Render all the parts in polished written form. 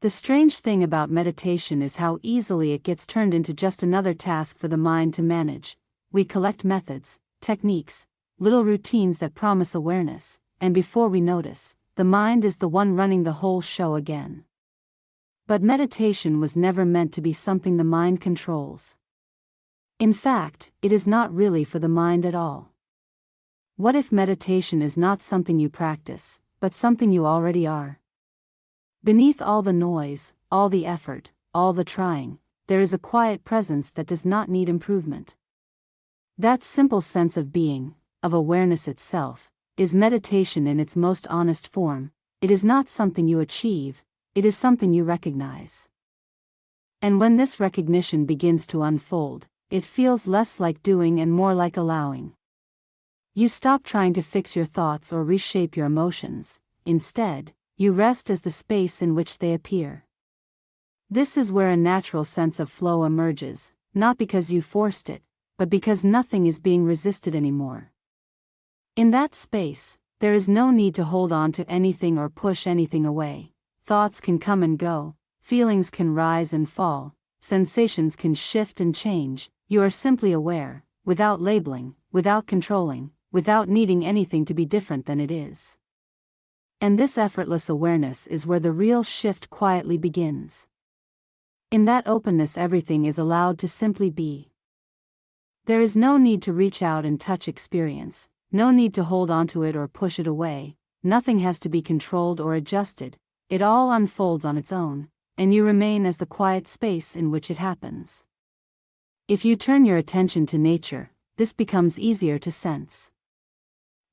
The strange thing about meditation is how easily it gets turned into just another task for the mind to manage. We collect methods, techniques, little routines that promise awareness, and before we notice, the mind is the one running the whole show again. But meditation was never meant to be something the mind controls. In fact, it is not really for the mind at all. What if meditation is not something you practice, but something you already are? Beneath all the noise, all the effort, all the trying, there is a quiet presence that does not need improvement. That simple sense of being, of awareness itself, is meditation in its most honest form. It is not something you achieve, it is something you recognize. And when this recognition begins to unfold, it feels less like doing and more like allowing. You stop trying to fix your thoughts or reshape your emotions. Instead, you rest as the space in which they appear. This is where a natural sense of flow emerges, not because you forced it, but because nothing is being resisted anymore. In that space, there is no need to hold on to anything or push anything away. Thoughts can come and go, feelings can rise and fall, sensations can shift and change. You are simply aware, without labeling, without controlling, without needing anything to be different than it is. And this effortless awareness is where the real shift quietly begins. In that openness, everything is allowed to simply be. There is no need to reach out and touch experience, no need to hold onto it or push it away. Nothing has to be controlled or adjusted. It all unfolds on its own, and you remain as the quiet space in which it happens. If you turn your attention to nature, this becomes easier to sense.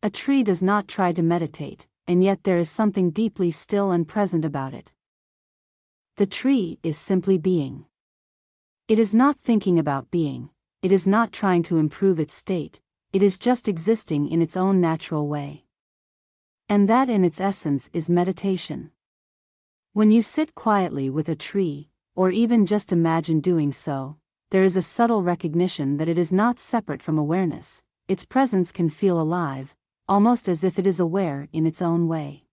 A tree does not try to meditate, and yet there is something deeply still and present about it. The tree is simply being. It is not thinking about being, it is not trying to improve its state, it is just existing in its own natural way. And that in its essence is meditation. When you sit quietly with a tree, or even just imagine doing so, there is a subtle recognition that it is not separate from awareness. Its presence can feel alive, almost as if it is aware in its own way.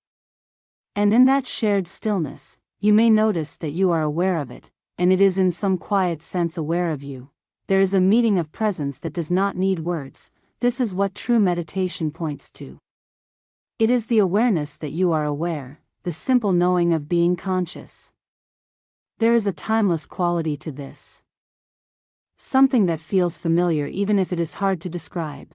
And in that shared stillness, you may notice that you are aware of it, and it is in some quiet sense aware of you. There is a meeting of presence that does not need words. This is what true meditation points to. It is the awareness that you are aware, the simple knowing of being conscious. There is a timeless quality to this. Something that feels familiar even if it is hard to describe.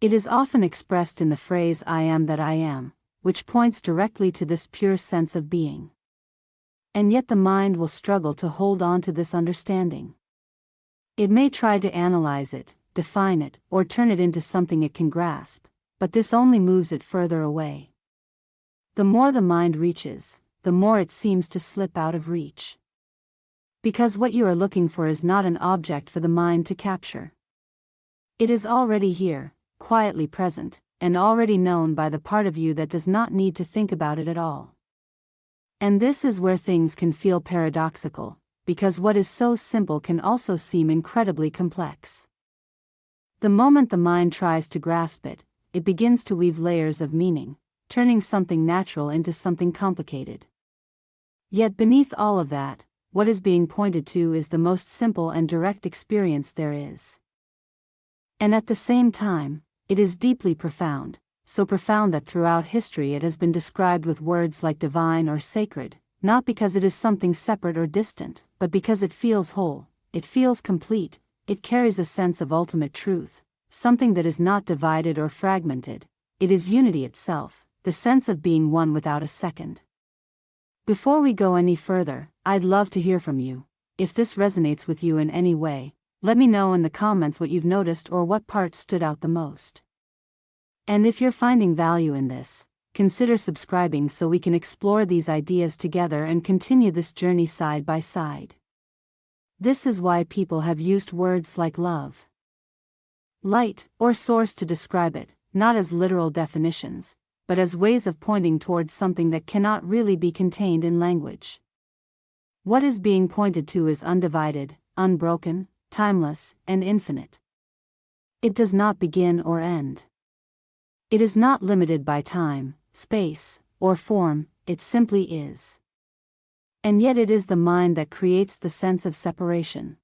It is often expressed in the phrase "I am that I am," which points directly to this pure sense of being. And yet the mind will struggle to hold on to this understanding. It may try to analyze it, define it, or turn it into something it can grasp, but this only moves it further away. The more the mind reaches, the more it seems to slip out of reach. Because what you are looking for is not an object for the mind to capture. It is already here, quietly present, and already known by the part of you that does not need to think about it at all. And this is where things can feel paradoxical, because what is so simple can also seem incredibly complex. The moment the mind tries to grasp it, it begins to weave layers of meaning, turning something natural into something complicated. Yet beneath all of that, what is being pointed to is the most simple and direct experience there is. And at the same time, it is deeply profound, so profound that throughout history it has been described with words like divine or sacred, not because it is something separate or distant, but because it feels whole, it feels complete, it carries a sense of ultimate truth, something that is not divided or fragmented. It is unity itself, the sense of being one without a second. Before we go any further, I'd love to hear from you. If this resonates with you in any way, let me know in the comments what you've noticed or what part stood out the most. And if you're finding value in this, consider subscribing so we can explore these ideas together and continue this journey side by side. This is why people have used words like love, light, or source to describe it, not as literal definitions, but as ways of pointing towards something that cannot really be contained in language. What is being pointed to is undivided, unbroken, timeless, and infinite. It does not begin or end. It is not limited by time, space, or form, it simply is. And yet it is the mind that creates the sense of separation.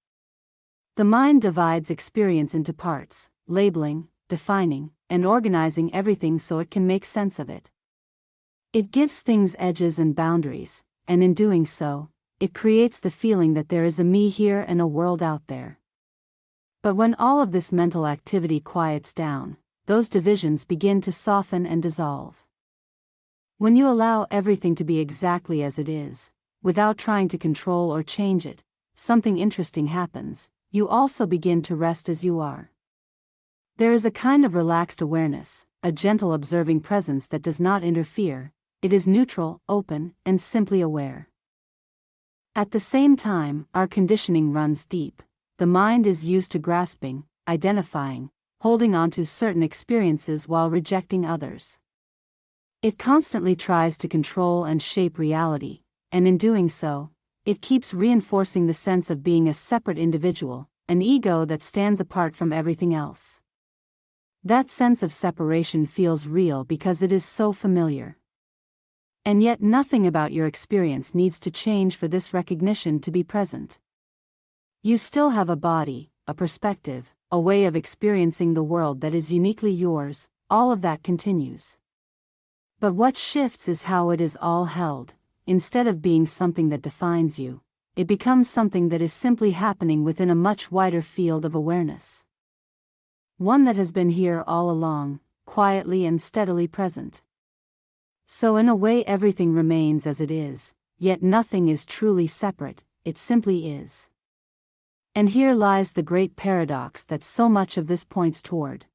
The mind divides experience into parts, labeling, defining, and organizing everything so it can make sense of it. It gives things edges and boundaries, and in doing so, it creates the feeling that there is a me here and a world out there. But when all of this mental activity quiets down, those divisions begin to soften and dissolve. When you allow everything to be exactly as it is, without trying to control or change it, something interesting happens. You also begin to rest as you are. There is a kind of relaxed awareness, a gentle observing presence that does not interfere. It is neutral, open, and simply aware. At the same time, our conditioning runs deep. The mind is used to grasping, identifying, holding on to certain experiences while rejecting others. It constantly tries to control and shape reality, and in doing so, it keeps reinforcing the sense of being a separate individual, an ego that stands apart from everything else. That sense of separation feels real because it is so familiar. And yet nothing about your experience needs to change for this recognition to be present. You still have a body, a perspective, a way of experiencing the world that is uniquely yours. All of that continues. But what shifts is how it is all held. Instead of being something that defines you, it becomes something that is simply happening within a much wider field of awareness. One that has been here all along, quietly and steadily present. So in a way everything remains as it is, yet nothing is truly separate, it simply is. And here lies the great paradox that so much of this points toward.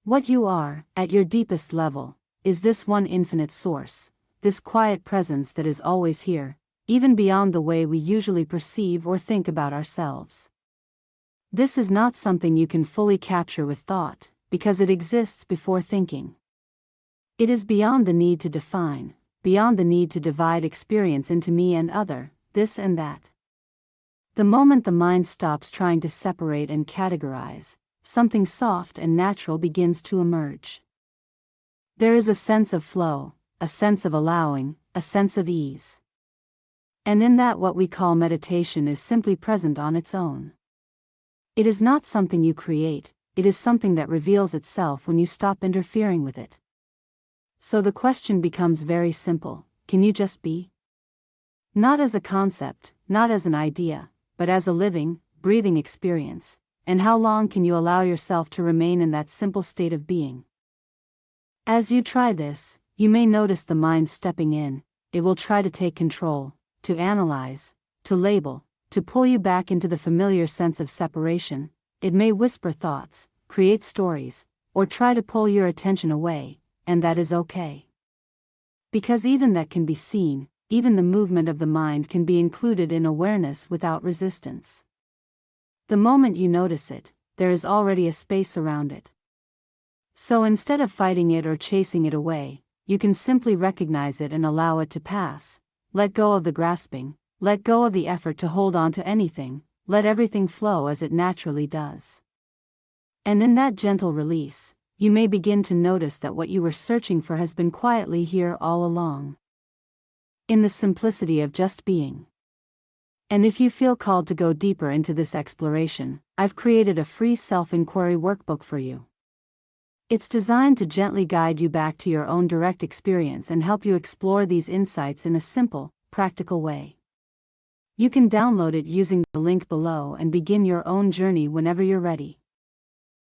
What you are, at your deepest level, is this one infinite source, this quiet presence that is always here, even beyond the way we usually perceive or think about ourselves. This is not something you can fully capture with thought, because it exists before thinking. It is beyond the need to define, beyond the need to divide experience into me and other, this and that. The moment the mind stops trying to separate and categorize, something soft and natural begins to emerge. There is a sense of flow, a sense of allowing, a sense of ease. And in that what we call meditation is simply present on its own. It is not something you create, it is something that reveals itself when you stop interfering with it. So the question becomes very simple: can you just be? Not as a concept, not as an idea, but as a living, breathing experience. And how long can you allow yourself to remain in that simple state of being? As you try this, you may notice the mind stepping in. It will try to take control, to analyze, to label, to pull you back into the familiar sense of separation. It may whisper thoughts, create stories, or try to pull your attention away. And that is okay. Because even that can be seen, even the movement of the mind can be included in awareness without resistance. The moment you notice it, there is already a space around it. So instead of fighting it or chasing it away, you can simply recognize it and allow it to pass. Let go of the grasping, let go of the effort to hold on to anything, let everything flow as it naturally does. And in that gentle release, you may begin to notice that what you were searching for has been quietly here all along. In the simplicity of just being. And if you feel called to go deeper into this exploration, I've created a free self-inquiry workbook for you. It's designed to gently guide you back to your own direct experience and help you explore these insights in a simple, practical way. You can download it using the link below and begin your own journey whenever you're ready.